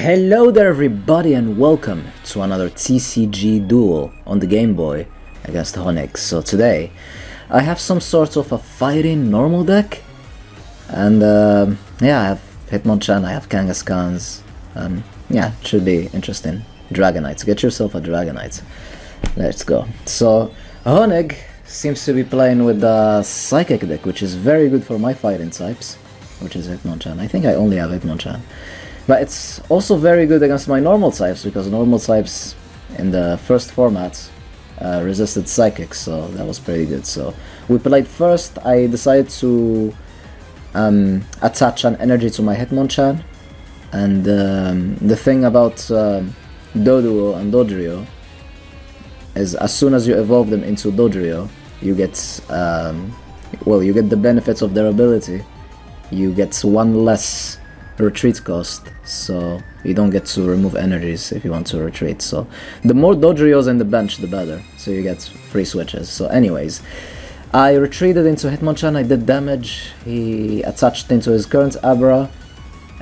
Hello there everybody and welcome to another TCG duel on the Game Boy against Honig. So today I have some sort of a fighting normal deck and yeah, I have Hitmonchan, I have Kangaskhan's, yeah, it should be interesting. Dragonites, get yourself a Dragonite. Let's go. So Honig seems to be playing with the Psychic deck, which is very good for my fighting types, which is Hitmonchan. I think I only have Hitmonchan. But it's also very good against my normal types, because normal types in the first format resisted Psychic, so that was pretty good. So we played first. I decided to attach an energy to my Hitmonchan, and the thing about Doduo and Dodrio is as soon as you evolve them into Dodrio, you get well, you get the benefits of their ability. You get one less retreat cost, so you don't get to remove energies if you want to retreat. So the more Dodrios in the bench, the better, so you get free switches. So anyways, I retreated into Hitmonchan, I did damage, he attached into his current Abra,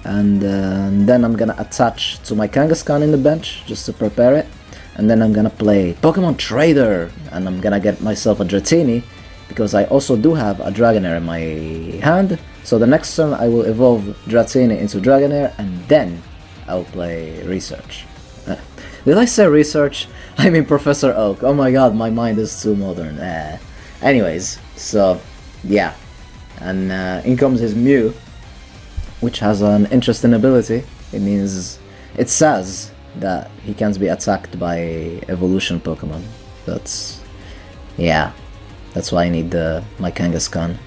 and then I'm gonna attach to my Kangaskhan in the bench just to prepare it, and then I'm gonna play Pokemon Trader, and I'm gonna get myself a Dratini because I also do have a Dragonair in my hand. So the next turn I will evolve Dratini into Dragonair, and then I'll play Research. Did I say Research? I mean Professor Oak. Oh my god, my mind is too modern. Anyways, so yeah. And in comes his Mew, which has an interesting ability. It means, it says that he can't be attacked by evolution Pokemon. That's, yeah. That's why I need my Kangaskhan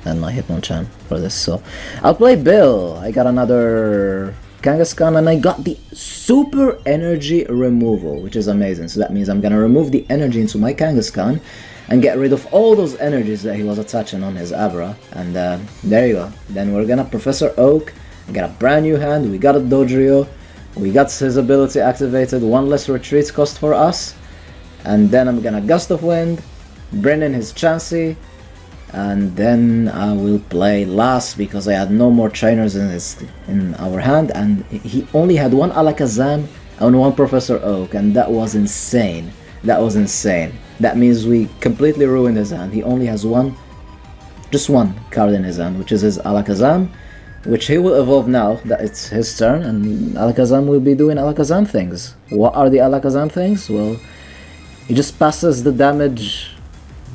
and my Hitmonchan for this. So I'll play Bill. I got another Kangaskhan and I got the super energy removal, which is amazing. So that means I'm gonna remove the energy into my Kangaskhan and get rid of all those energies that he was attaching on his Abra, and there you go. Then we're gonna Professor Oak, get a brand new hand. We got a Dodrio, we got his ability activated, one less retreat cost for us, and then I'm gonna Gust of Wind, bring in his Chansey, and then I will play last because I had no more trainers in our hand, and he only had one Alakazam and one Professor Oak, and that was insane. That was insane. That means we completely ruined his hand. He only has just one card in his hand, which is his Alakazam, which he will evolve now that it's his turn, and Alakazam will be doing Alakazam things. What are the Alakazam things? Well, he just passes the damage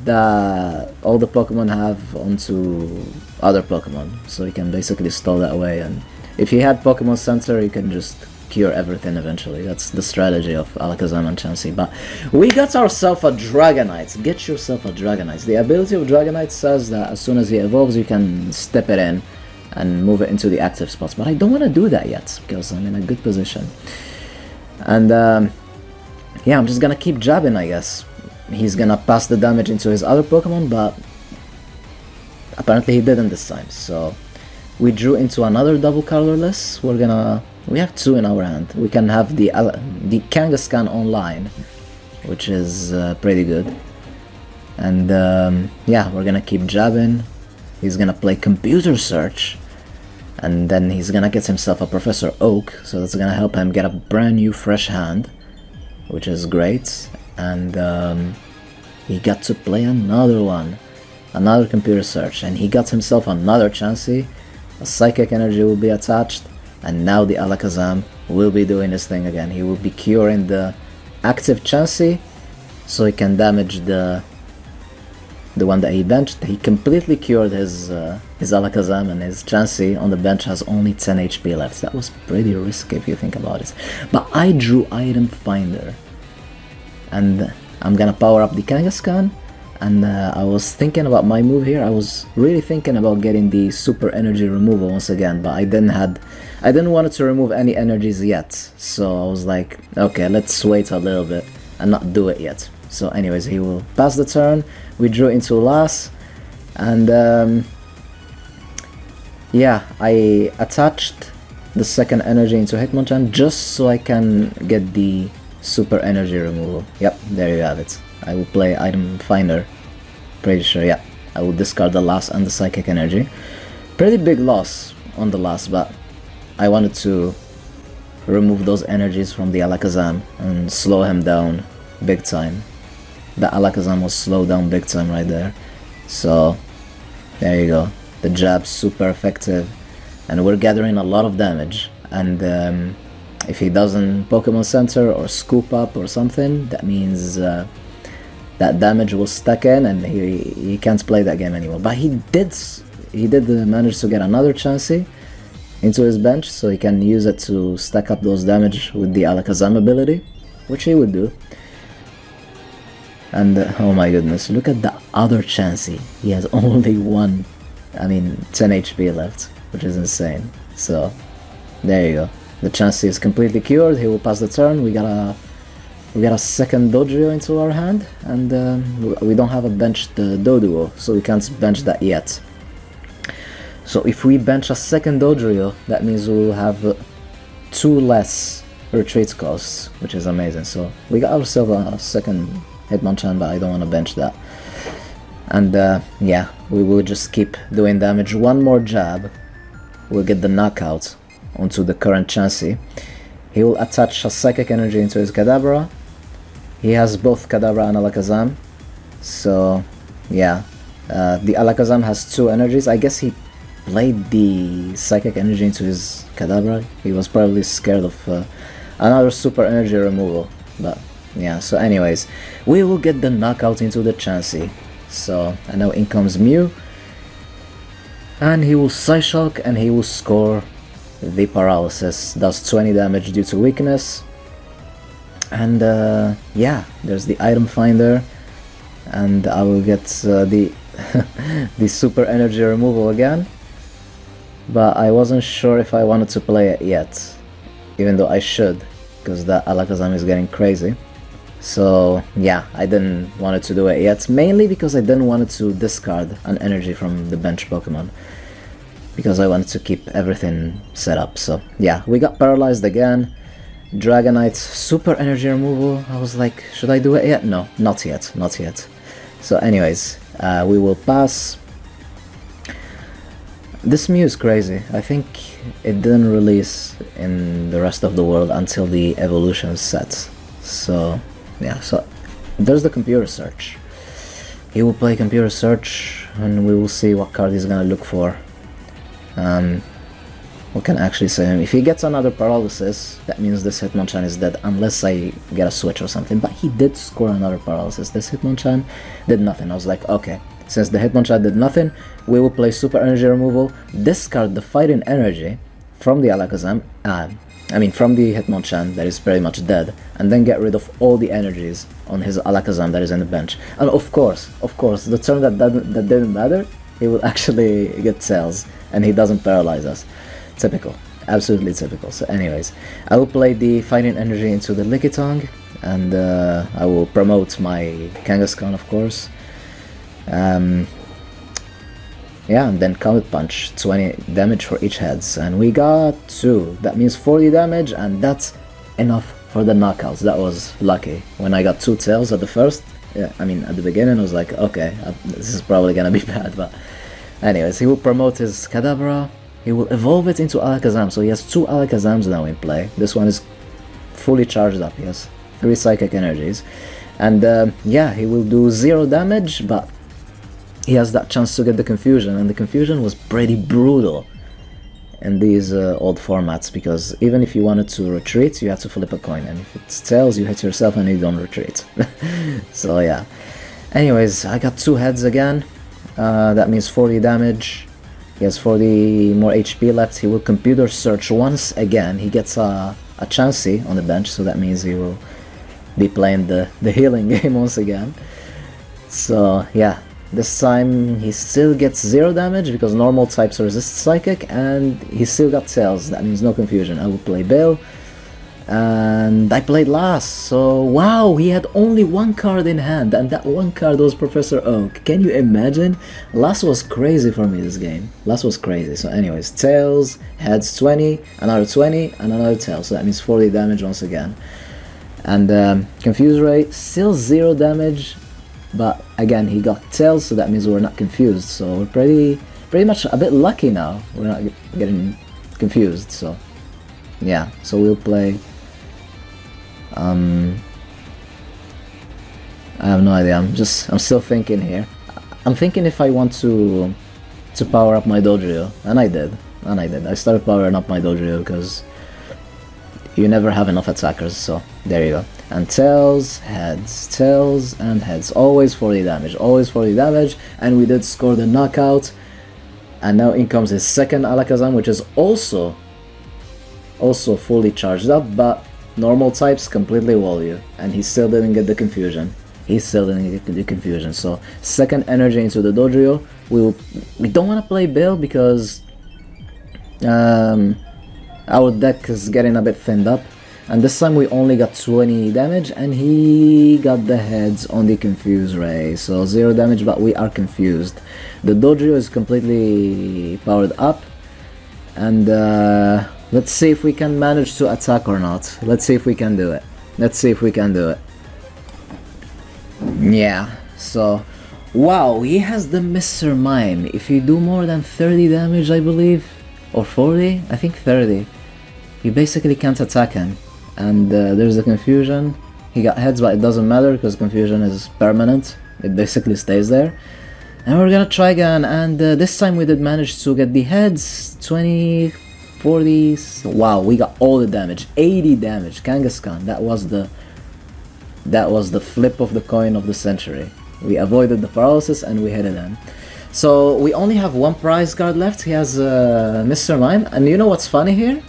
that all the Pokemon have onto other Pokemon, so he can basically stall that way. And if he had Pokemon Center, he can just cure everything eventually. That's the strategy of Alakazam and Chansey. But we got ourselves a Dragonite. Get yourself a Dragonite. The ability of Dragonite says that as soon as he evolves, you can step it in and move it into the active spots. But I don't want to do that yet because I'm in a good position. And yeah, I'm just gonna keep jabbing, I guess. He's gonna pass the damage into his other Pokemon, but apparently he didn't this time. So we drew into another double colorless. We have two in our hand. We can have the Kangaskhan online, which is pretty good. And yeah, we're gonna keep jabbing. He's gonna play Computer Search, and then he's gonna get himself a Professor Oak, so that's gonna help him get a brand new fresh hand, which is great. And he got to play another Computer Search, and he got himself another Chansey. A Psychic energy will be attached, and now the Alakazam will be doing his thing again. He will be curing the active Chansey, so he can damage the one that he benched. He completely cured his Alakazam, and his Chansey on the bench has only 10 HP left. That was pretty risky if you think about it. But I drew Item Finder, and I'm gonna power up the Kangaskhan, and I was thinking about my move here. I was really thinking about getting the super energy removal once again, but I didn't want to remove any energies yet, so I was like, okay, let's wait a little bit and not do it yet. So anyways, he will pass the turn. We drew into last, and yeah, I attached the second energy into Hitmonchan just so I can get the super energy removal. Yep, there you have it. I will play Item Finder. Pretty sure, yeah. I will discard the last and the Psychic energy. Pretty big loss on the last, but I wanted to remove those energies from the Alakazam and slow him down big time. The Alakazam was slowed down big time right there. So there you go. The jab's super effective, and we're gathering a lot of damage. And if he doesn't Pokemon Center or scoop up or something, that means that damage will stack in, and he can't play that game anymore. But he did manage to get another Chansey into his bench, so he can use it to stack up those damage with the Alakazam ability, which he would do. And oh my goodness, look at the other Chansey. He has only 10 HP left, which is insane. So there you go. The Chansey is completely cured. He will pass the turn. We got a second Dodrio into our hand, and we don't have a benched Doduo, so we can't bench that yet. So if we bench a second Dodrio, that means we will have 2 less retreat costs, which is amazing. So we got ourselves a second Hitmonchan, but I don't want to bench that. And yeah, we will just keep doing damage. One more jab, we'll get the knockout onto the current Chansey. He will attach a Psychic Energy into his Kadabra. He has both Kadabra and Alakazam. So yeah, the Alakazam has 2 energies. I guess he played the Psychic Energy into his Kadabra. He was probably scared of another Super Energy removal. But yeah, so anyways, we will get the knockout into the Chansey. So, and now in comes Mew. And he will Psyshock and he will score the Paralysis. Does 20 damage due to weakness. And yeah, there's the item finder. And I will get the Super Energy removal again. But I wasn't sure if I wanted to play it yet, even though I should, because that Alakazam is getting crazy. So yeah, I didn't want to do it yet, mainly because I didn't want to discard an energy from the bench Pokemon, because I wanted to keep everything set up. So yeah, we got paralyzed again. Dragonite Super Energy removal. I was like, should I do it yet? No, not yet, not yet. So anyways, we will pass. This Mew is crazy. I think it didn't release in the rest of the world until the evolution set. So yeah, so there's the computer search. He will play computer search and we will see what card he's gonna look for. We can actually say him. If he gets another Paralysis, that means this Hitmonchan is dead, unless I get a switch or something. But he did score another Paralysis. This Hitmonchan did nothing. I was like, okay, since the Hitmonchan did nothing, we will play Super Energy removal, discard the Fighting Energy from the Alakazam, from the Hitmonchan that is pretty much dead, and then get rid of all the energies on his Alakazam that is in the bench. And of course, the turn that didn't matter, he will actually get Tails, and he doesn't paralyze us. Typical. Absolutely typical. So anyways, I will play the Fighting Energy into the Lickitung, and I will promote my Kangaskhan, of course. Yeah, and then Comet Punch, 20 damage for each heads, and we got 2. That means 40 damage, and that's enough for the knockouts. That was lucky. When I got 2 Tails at the first, at the beginning, I was like, okay, this is probably gonna be bad, but anyways, he will promote his Kadabra. He will evolve it into Alakazam, so he has 2 Alakazams now in play. This one is fully charged up, he has 3 Psychic Energies. And yeah, he will do 0 damage, but he has that chance to get the Confusion, and the Confusion was pretty brutal in these old formats, because even if you wanted to retreat, you had to flip a coin, and if it's Tails, you hit yourself and you don't retreat. So yeah. Anyways, I got 2 heads again. That means 40 damage. He has 40 more HP left. He will computer search once again. He gets a Chansey on the bench, so that means he will be playing the healing game once again. So yeah, this time he still gets 0 damage because normal types resist Psychic, and he still got Tails. That means no Confusion. I will play Bale, and I played Lass. So wow, he had only 1 card in hand, and that 1 card was Professor Oak. Can you imagine? Lass was crazy for me this game. Lass was crazy. So anyways, Tails, heads 20, another 20, and another Tails. So that means 40 damage once again. And Confuse Ray, still 0 damage, but again he got Tails, so that means we're not confused. So we're pretty much a bit lucky now. We're not getting confused. So Yeah, so we'll play. I have no idea. I'm still thinking here. I'm thinking if I want to power up my Dodrio, and I did. I started powering up my Dodrio because you never have enough attackers, so there you go. And tails, and heads. Always 40 damage, and we did score the knockout. And now in comes his second Alakazam, which is also fully charged up, but normal types completely wall you, and he still didn't get the confusion. So second energy into the Dodrio. We don't want to play Bill because our deck is getting a bit thinned up, and this time we only got 20 damage, and he got the heads on the Confuse Ray, so 0 damage, but we are confused. The Dodrio is completely powered up, and let's see if we can manage to attack or not. Let's see if we can do it. Yeah, so wow, he has the Mr. Mime. If you do more than 30 damage, I believe, or 40, I think 30, you basically can't attack him. And there's the confusion. He got heads, but it doesn't matter because confusion is permanent. It basically stays there. And we're gonna try again, and this time we did manage to get the heads. 20, 40, wow, we got all the damage. 80 damage, Kangaskhan. That was the flip of the coin of the century. We avoided the paralysis and we hit it in. So we only have one prize card left. He has Mr. Mime, and you know what's funny here?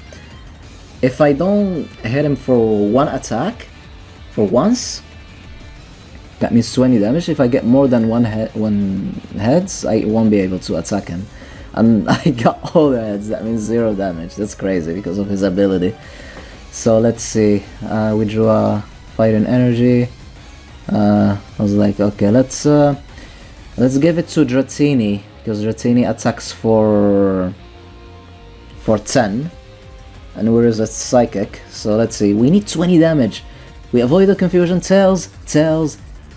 If I don't hit him for one attack, for once, that means 20 damage. If I get more than one heads, I won't be able to attack him. And I got all the heads, that means 0 damage. That's crazy because of his ability. So let's see, we drew a Fighting Energy. I was like, okay, let's give it to Dratini, because Dratini attacks for 10, and we're a Psychic. So let's see, we need 20 damage. We avoid the confusion. Tails,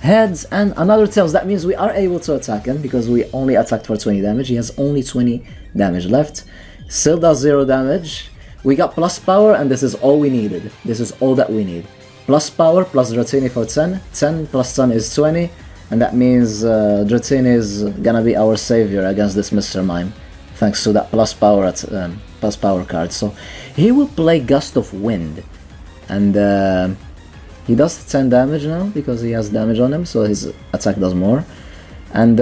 heads, and another tails. That means we are able to attack him because we only attacked for 20 damage. He has only 20 damage left. Still does 0 damage. We got plus power, and this is all we needed. This is all that we need. Plus power, plus Dratini for 10. 10 plus 10 is 20, and that means Dratini is gonna be our savior against this Mr. Mime, thanks to that plus power card. So he will play Gust of Wind, and he does 10 damage now because he has damage on him, so his attack does more. And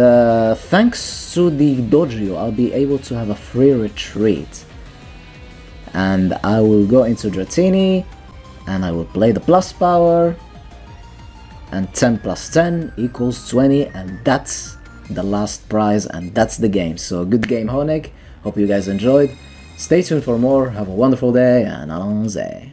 thanks to the Dodrio, I'll be able to have a free retreat. And I will go into Dratini, and I will play the plus power, and 10 plus 10 equals 20, and that's the last prize, and that's the game. So good game, Honig. Hope you guys enjoyed. Stay tuned for more. Have a wonderful day, and allons-y.